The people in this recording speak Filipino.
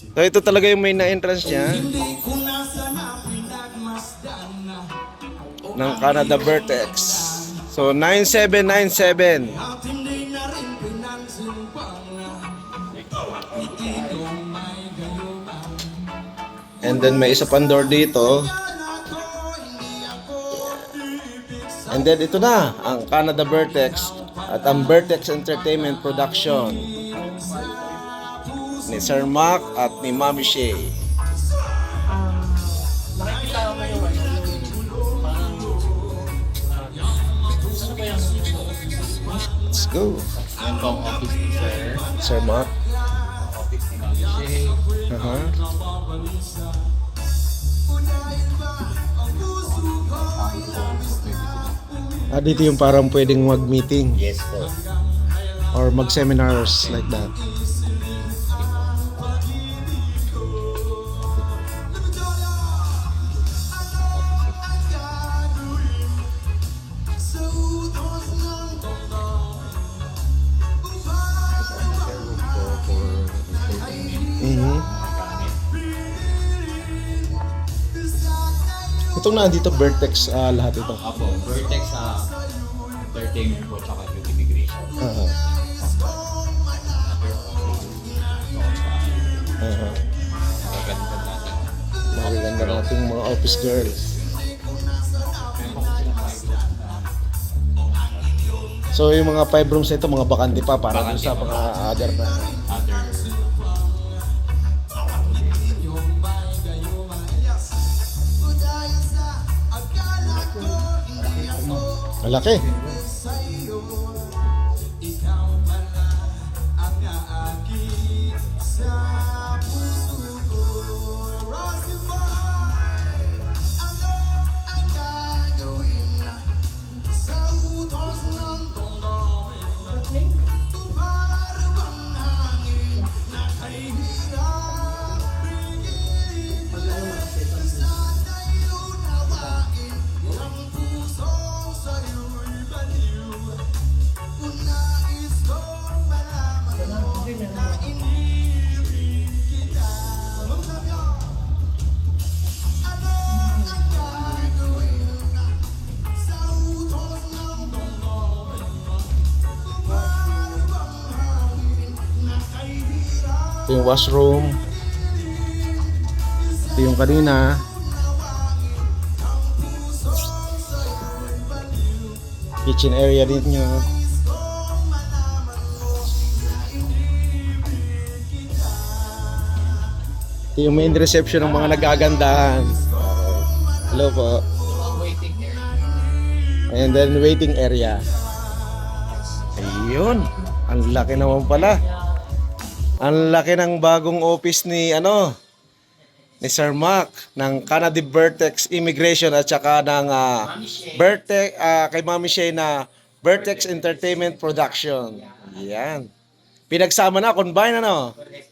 So ito talaga yung main na entrance niya ng Canada Vertex. So 9797. And then may isa pang door dito. And then ito na ang Canada Vertex at ang Vertex Entertainment Production ni Sir Mac at ni Mami Shay. Nakikita mo yung Let's go. yan po ang office ni Sir. Sir Mac. Office ni Mami Shay. Dito yung parang pwedeng mag-meeting Yes po. or mag-seminars like that. Itong nandito Vertex lahat ito. Apo, Vertex sa entertainment po tsaka yung immigration. Magaganda natin. Magaganda nating mga office girls. So yung mga 5 rooms na ito, mga bakante pa para dun sa mga other na. Other Malaki. Ito yung washroom. Ito yung kanina. Kitchen area din nyo. Ito yung main reception ng mga nagagandahan. Hello po. waiting area. And then waiting area. Ayun. Ang laki naman pala. Ang laki ng bagong office ni ni Sir Mac ng Canada Vertex Immigration at saka ng Vertex kay Mami Shay na Vertex Entertainment Production. Yan. Pinagsama na, combine . Correct.